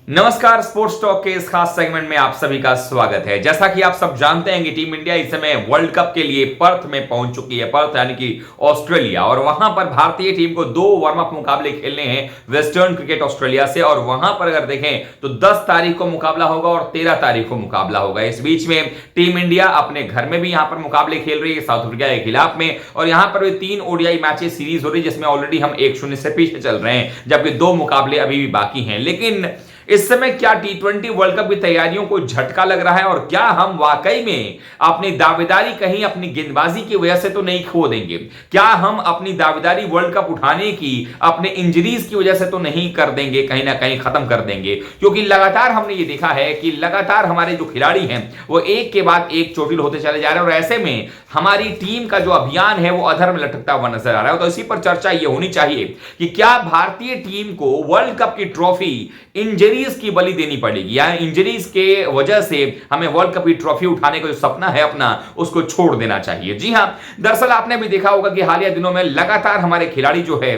नमस्कार, sports talk के इस खास सेगमेंट में आप सभी का स्वागत है। जैसा कि आप सब जानते हैं कि टीम इंडिया इस समय वर्ल्ड कप के लिए पर्थ में पहुंच चुकी है। पर्थ यानी कि ऑस्ट्रेलिया, और वहां पर भारतीय टीम को 2 वार्म अप मुकाबले खेलने हैं वेस्टर्न क्रिकेट ऑस्ट्रेलिया से। और वहां पर अगर देखें तो 10 तारीख को मुकाबला होगा और 13 तारीख को मुकाबला होगा। इस बीच में टीम इंडिया अपने घर में भी यहां पर मुकाबले खेल रही है साउथ अफ्रीका के खिलाफ में, और यहां पर भी 3 ओडीआई मैचेस सीरीज हो रही है जिसमें ऑलरेडी हम 1-0 से पीछे चल रहे हैं, जबकि 2 मुकाबले अभी भी बाकी हैं। लेकिन इस समय क्या टी20 वर्ल्ड कप की तैयारियों को झटका लग रहा है, और क्या हम वाकई में अपनी दावेदारी कहीं अपनी गेंदबाजी की वजह से तो नहीं खो देंगे? क्या हम अपनी दावेदारी वर्ल्ड कप उठाने की अपने इंजरीज की वजह से तो नहीं कर देंगे, कहीं ना कहीं खत्म कर देंगे? क्योंकि लगातार हमने ये देखा है कि लगातार हमारे जो खिलाड़ी हैं वो एक के बाद एक चोटिल होते चले जा रहे हैं, और ऐसे में हमारी टीम का जो अभियान है वो अधर में लटकता हुआ नजर आ रहा है। तो इसी पर चर्चा ये होनी चाहिए कि क्या भारतीय टीम को वर्ल्ड कप की ट्रॉफी इंजरीज की बलि देनी पड़ेगी, या इंजरीज के वजह से हमें वर्ल्ड कप की ट्रॉफी उठाने का जो सपना है अपना, उसको छोड़ देना चाहिए? जी हां, दरअसल आपने भी देखा होगा कि हालिया दिनों में लगातार हमारे खिलाड़ी जो है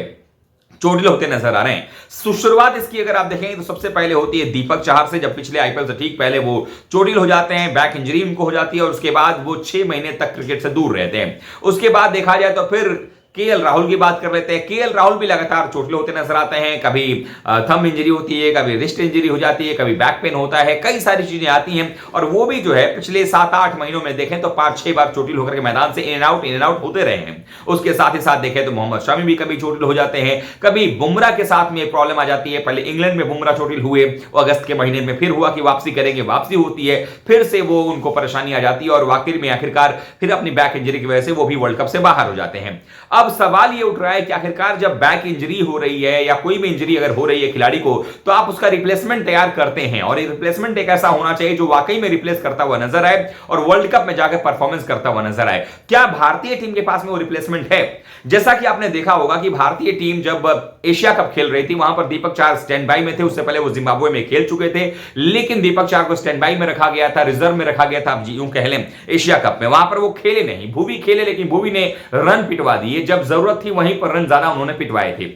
चोटिल होते नजर आ रहे हैं। शुरुआत इसकी अगर आप देखें तो सबसे पहले होती है दीपक चाहर से, जब पिछले आईपीएल से ठीक पहले वो चोटिल हो जाते हैं, बैक इंजरी उनको हो जाती है, और उसके बाद वो 6 महीने तक क्रिकेट से दूर रहते हैं। उसके बाद देखा जाए तो फिर केएल राहुल की बात कर लेते हैं। केएल राहुल भी लगातार चोटिल होते नजर आते हैं, कभी थंब इंजरी होती है, कभी रिस्ट इंजरी हो जाती है, कभी बैक पेन होता है, कई सारी चीजें आती हैं, और वो भी जो है पिछले 7-8 महीनों में देखें तो 5-6 बार चोटिल होकर के मैदान से इन एंड आउट होते रहे हैं। उसके साथ ही साथ देखें तो मोहम्मद शमी भी कभी चोटिल हो जाते हैं, कभी बुमराह के साथ में प्रॉब्लम आ जाती है। पहले इंग्लैंड में बुमराह चोटिल हुए, अगस्त के महीने में फिर हुआ कि वापसी करेंगे, वापसी होती है, फिर से वो उनको परेशानी आ जाती है, और आखिर में आखिरकार फिर अपनी बैक इंजरी की वजह से वो भी वर्ल्ड कप से बाहर हो जाते हैं। अब सवाल ये रहा है कि आखिरकार जब बैक इंजरी हो रही है या कोई भी इंजरी अगर हो रही है खिलाड़ी को, तो आप उसका रिप्लेसमेंट तैयार करते हैं, और ये रिप्लेसमेंट एक ऐसा होना चाहिए जो वाकई में रिप्लेस करता हुआ नजर आए और वर्ल्ड कप में जाकर परफॉर्मेंस करता हुआ नजर आए। क्या भारतीय टीम के पास में वो रिप्लेसमेंट है? जैसा कि आपने देखा होगा कि भारतीय टीम जब एशिया कप खेल रही थी वहां पर दीपक चाहर स्टैंड बाई में थे। उससे पहले वो जिम्बाब्वे में खेल चुके थे, लेकिन दीपक चाहर को स्टैंड बाई में रखा गया था, रिजर्व में रखा गया था, आप यूं कह लें एशिया कप में। वहां पर वो खेले नहीं, भुवी खेले, लेकिन भुवी ने रन पिटवा दिए। जब जरूरत थी वहीं पर रन ज्यादा उन्होंने पिटवाए थे।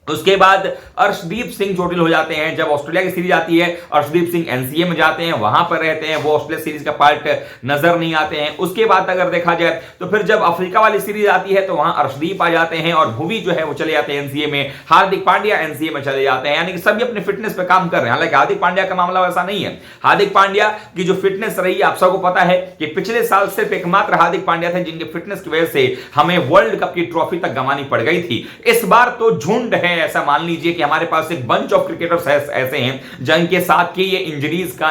उसके बाद अर्शदीप सिंह चोटिल हो जाते हैं। जब ऑस्ट्रेलिया की सीरीज आती है, अर्शदीप सिंह एनसीए में जाते हैं, वहां पर रहते हैं, वो ऑस्ट्रेलिया सीरीज का पार्ट नजर नहीं आते हैं। उसके बाद अगर देखा जाए तो फिर जब अफ्रीका वाली सीरीज आती है तो वहां अर्शदीप आ जाते हैं, और भुवी जो है वो चले जाते हैं एनसीए में, हार्दिक पांड्या एनसीए में चले जाते हैं। यानी कि सभी अपने फिटनेस पे काम कर रहे हैं। हालांकि हार्दिक पांड्या का मामला वैसा नहीं है। हार्दिक पांड्या की जो फिटनेस रही, आप सबको पता है कि पिछले साल सिर्फ एकमात्र हार्दिक पांड्या थे जिनके फिटनेस की वजह से हमें वर्ल्ड कप की ट्रॉफी तक गंवानी पड़ गई थी। इस बार तो झुंड है, ऐसा मान लीजिए कि हमारे पास एक बंच ऑफ क्रिकेटर्स ऐसे हैं जिनके साथ के ये इंजरीज का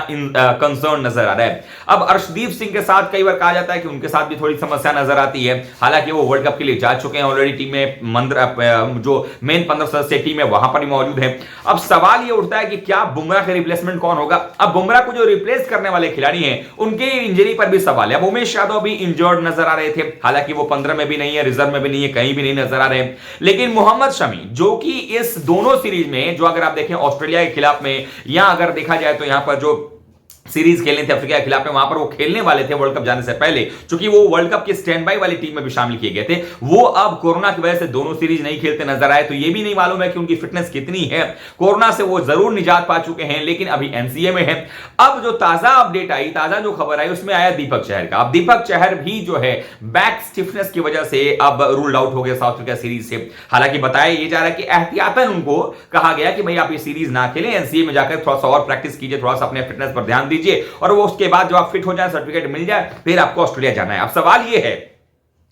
कंसर्न नजर आ रहा है। अब अर्शदीप सिंह के साथ कई बार कहा जाता है कि उनके साथ भी थोड़ी समस्या नजर आती है। हालांकि वो वर्ल्ड कप के लिए जा चुके हैं ऑलरेडी, टीम में जो मेन 15 सदस्य टीम है वहां पर ही मौजूद है। अब सवाल ये उठता है कि क्या बुमराह का रिप्लेसमेंट कौन होगा? अब बुमराह को जो रिप्लेस करने वाले खिलाड़ी हैं उनके इंजरी पर भी सवाल है। अब उमेश यादव भी इंजर्ड नजर आ रहे थे, हालांकि वो 15 में भी नहीं है, रिजर्व में भी नहीं है, कहीं भी नहीं नजर आ रहे हैं। लेकिन मोहम्मद शमी जो कि इस दोनों सीरीज में, जो अगर आप देखें ऑस्ट्रेलिया के खिलाफ में, या अगर देखा जाए तो यहां पर जो सीरीज खेलने थे अफ्रीका के खिलाफ में, वहां पर वो खेलने वाले थे वर्ल्ड कप जाने से पहले, क्योंकि वो वर्ल्ड कप की स्टैंड बाई वाली टीम में भी शामिल किए गए थे। वो अब कोरोना की वजह से दोनों सीरीज नहीं खेलते नजर आए, तो ये भी नहीं मालूम है कि उनकी फिटनेस कितनी है। कोरोना से वो जरूर निजात पा चुके हैं, लेकिन अभी एनसीए में है। अब जो ताजा अपडेट आई, ताजा जो खबर आई, उसमें आया दीपक चहर का। अब दीपक चहर भी जो है बैक स्टिफनेस की वजह से अब रूल्ड आउट हो गया साउथ अफ्रीका सीरीज से। हालांकि बताया ये जा रहा है कि एहतियातन उनको कहा गया कि भाई आप ये सीरीज ना खेलें, एनसीए में जाकर थोड़ा सा और प्रैक्टिस कीजिए, थोड़ा सा अपने फिटनेस पर ध्यान दीजिए, और वो उसके बाद जब आप फिट हो जाए, सर्टिफिकेट मिल जाए, फिर आपको ऑस्ट्रेलिया जाना है। अब सवाल ये है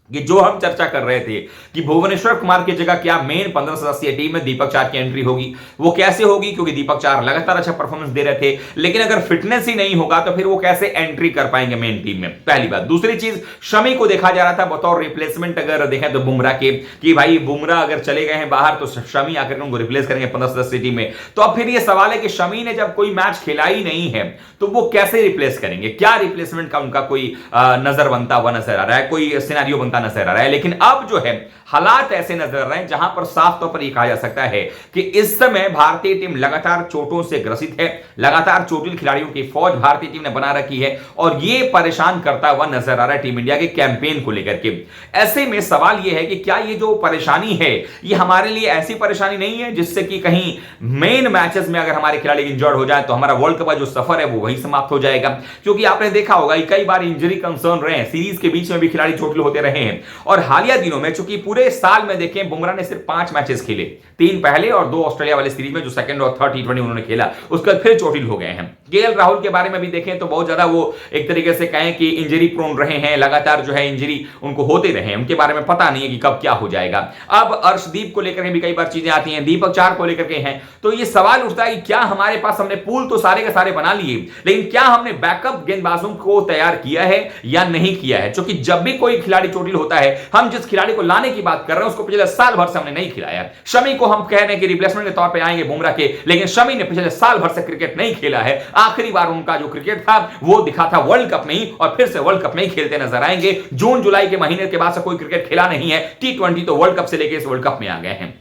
कि जो हम चर्चा कर रहे थे कि भुवनेश्वर कुमार की जगह क्या मेन 15 सदस्यीय टीम में दीपक चाहर की एंट्री होगी, वो कैसे होगी? क्योंकि दीपक चाहर लगातार अच्छा परफॉर्मेंस दे रहे थे, लेकिन अगर फिटनेस ही नहीं होगा तो फिर वो कैसे एंट्री कर पाएंगे मेन टीम में? पहली बात। दूसरी चीज, शमी को देखा जा रहा था बतौर रिप्लेसमेंट, अगर देखें तो बुमराह के, कि भाई बुमराह अगर चले गए हैं बाहर तो शमी आकर उनको रिप्लेस करेंगे 15 सदस्यीय टीम में। तो अब फिर ये सवाल है कि शमी ने जब कोई मैच खेला ही नहीं है तो वो कैसे रिप्लेस करेंगे? क्या रिप्लेसमेंट का उनका कोई नजर बनता हुआ नजर आ रहा है, कोई सिनेरियो बनता नजर आ रहा है। लेकिन अब जो है हालात ऐसे नजर आ रहे हैं जहां पर साफ तौर पर यह कहा जा सकता है कि इस समय भारतीय टीम लगातार चोटों से ग्रसित है, लगातार चोटिल खिलाड़ियों की फौज भारतीय टीम ने बना रखी है और यह परेशान करता हुआ नजर आ रहा है टीम इंडिया के कैंपेन को लेकर के। ऐसे में सवाल यह है कि क्या ये जो परेशानी है ये हमारे लिए ऐसी परेशानी नहीं है जिससे कि कहीं मेन मैचेस में अगर हमारे खिलाड़ी इंजर्ड हो जाए तो हमारा वर्ल्ड कप का जो सफर है वो वही समाप्त हो जाएगा। क्योंकि आपने देखा होगा कई बार इंजरी कंसर्न रहे हैं, सीरीज के बीच में भी खिलाड़ी चोटिल होते रहे हैं और हालिया दिनों में चूंकि पूरे साल में देखें बुमराह ने सिर्फ 5 मैचेस खेले, 3 पहले और 2 ऑस्ट्रेलिया वाले सीरीज में जो सेकंड और थर्ड टी20 उन्होंने खेला उसके बाद फिर चोटिल हो गए हैं। केएल राहुल के बारे में भी देखें तो बहुत ज्यादा वो एक तरीके से कहें कि इंजरी प्रोन रहे हैं, लगातार जो है इंजरी उनको होते रहे, उनके बारे में पता नहीं है कि कब क्या हो जाएगा। अब अर्शदीप को लेकर भी कई बार चीजें आती हैं, दीपक चाहर को लेकर के हैं, तो ये सवाल उठता है कि क्या हमारे पास हमने पूल तो सारे के सारे बना लिए लेकिन क्या हमने बैकअप गेंदबाजों को तैयार किया है या नहीं किया है। क्योंकि जब भी कोई खिलाड़ी चोटिल होता है हम जिस खिलाड़ी को लाने की बात कर रहे हैं उसको पिछले साल भर से हमने नहीं खिलाया। शमी को हम कह रहे हैं कि रिप्लेसमेंट के तौर पे आएंगे बुमराह के, लेकिन शमी ने पिछले साल भर से क्रिकेट नहीं खेला है। आखिरी बार उनका जो क्रिकेट था वो दिखा था वर्ल्ड कप में ही और फिर से वर्ल्ड कप में ही खेलते नजर आएंगे। जून जुलाई के महीने के बाद से कोई क्रिकेट खेला नहीं है, टी20 तो वर्ल्ड कप से लेकर इस वर्ल्ड कप में आ गए हैं।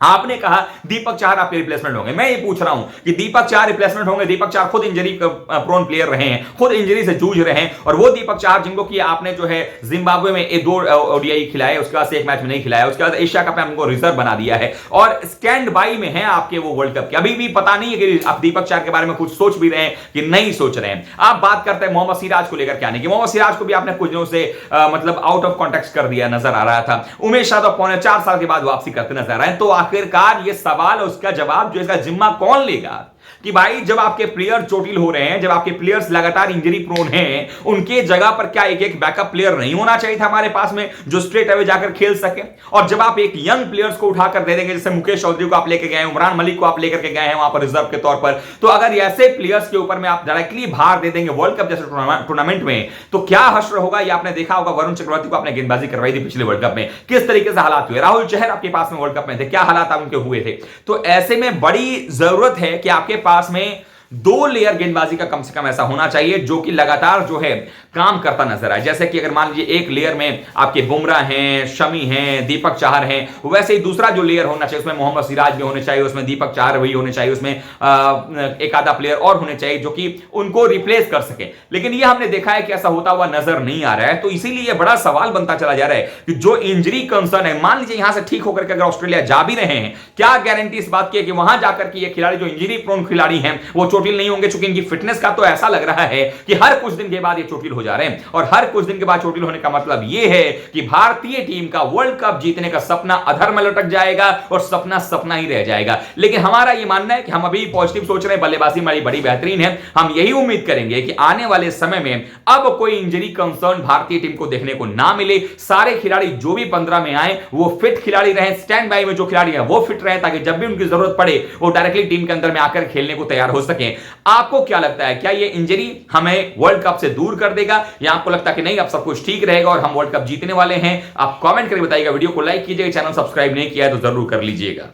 आपने कहा दीपक चाहर आपके रिप्लेसमेंट होंगे, मैं ये पूछ रहा हूं कि दीपक चाहर रिप्लेसमेंट होंगे? दीपक चाहर खुद इंजरी प्रोन प्लेयर रहे हैं, खुद इंजरी से जूझ रहे हैं और वो दीपक चाहर जिनको कि आपने जो है जिम्बाब्वे में 2 ओडीआई खिलाए, उसके बाद से 1 मैच में नहीं खिलाया, उसके बाद एशिया कप में हमको रिजर्व बना दिया है और स्टैंड बाई में है आपके वो वर्ल्ड कप के। अभी भी पता नहीं है कि आप दीपक चाहर के बारे में कुछ सोच भी रहे हैं कि नहीं सोच रहे हैं। आप बात करते हैं मोहम्मद सिराज को लेकर के आने की, मोहम्मद सिराज को भी आपने कुछ दिनों से मतलब आउट ऑफ कॉन्टेक्स्ट कर दिया नजर आ रहा था। उमेश यादव 4.25 साल के बाद वापसी करते नजर आ रहे हैं। तो आखिरकार ये सवाल और उसका जवाब जो इसका जिम्मा कौन लेगा कि भाई जब आपके प्लेयर चोटिल हो रहे हैं, जब आपके प्लेयर्स लगातार इंजरी प्रोन हैं, उनके जगह पर क्या एक बैकअप प्लेयर नहीं होना चाहिए था हमारे पास में जो स्ट्रेट अवे जाकर खेल सके? और जब आप एक यंग प्लेयर्स को उठाकर दे देंगे, जैसे मुकेश चौधरी को आप लेके गए, उमरान मलिक को आप लेकर के गए हैं वहां पर रिजर्व के तौर पर, तो अगर ऐसे प्लेयर्स के ऊपर में आप डायरेक्टली भार दे देंगे वर्ल्ड कप जैसे टूर्नामेंट में तो क्या हश्र होगा? ये आपने देखा होगा, वरुण चक्रवर्ती को आपने गेंदबाजी करवाई थी पिछले वर्ल्ड कप में, किस तरीके से हालात हुए। राहुल चहर आपके पास में वर्ल्ड कप में थे, क्या हालात उनके हुए थे। तो ऐसे में बड़ी जरूरत है कि आपके पास में 2 लेयर गेंदबाजी का कम से कम ऐसा होना चाहिए जो कि लगातार जो है काम करता नजर आए। जैसे कि अगर मान लीजिए एक लेयर में आपके बुमराह हैं, शमी हैं, दीपक चाहर हैं, वैसे ही दूसरा जो लेयर होना चाहिए उसमें मोहम्मद सिराज भी होने चाहिए, उसमें दीपक चाहर भी होने चाहिए, उसमें एक आधा प्लेयर और होने चाहिए जो कि उनको रिप्लेस कर सके। लेकिन ये हमने देखा है कि ऐसा होता हुआ नजर नहीं आ रहा है। तो इसीलिए बड़ा सवाल बनता चला जा रहा है कि जो इंजरी कंसर्न है, मान लीजिए यहां से ठीक होकर के अगर ऑस्ट्रेलिया जा भी रहे हैं, क्या गारंटी इस बात की है कि वहां जाकर के ये खिलाड़ी जो इंजरी प्रोन खिलाड़ी हैं वो चोटिल नहीं होंगे? चूंकि इनकी फिटनेस का तो ऐसा लग रहा है कि हर कुछ दिन के बाद ये चोटिल हो जा रहे हैं और हर कुछ दिन के बाद चोटिल होने का मतलब ये है कि भारतीय टीम का वर्ल्ड कप जीतने का सपना अधर में लटक जाएगा और सपना सपना ही रह जाएगा। लेकिन हमारा ये मानना है कि हम अभी पॉजिटिव सोच रहे हैं, बल्लेबाजी हमारी बड़ी बेहतरीन है। हम यही उम्मीद करेंगे कि आने वाले समय में अब कोई इंजरी कंसर्न भारतीय टीम को देखने को ना मिले। सारे खिलाड़ी जो भी 15 में आए वो फिट खिलाड़ी रहे, स्टैंड बाई में जो खिलाड़ी है वो फिट रहे ताकि जब भी उनकी जरूरत पड़े वो डायरेक्टली टीम के अंदर में आकर खेलने को तैयार हो सके। आपको क्या लगता है, क्या ये इंजरी हमें वर्ल्ड कप से दूर कर देगा या आपको लगता है कि नहीं अब सब कुछ ठीक रहेगा और हम वर्ल्ड कप जीतने वाले हैं? आप कमेंट करके बताइएगा। वीडियो को लाइक कीजिएगा, चैनल सब्सक्राइब नहीं किया है तो जरूर कर लीजिएगा।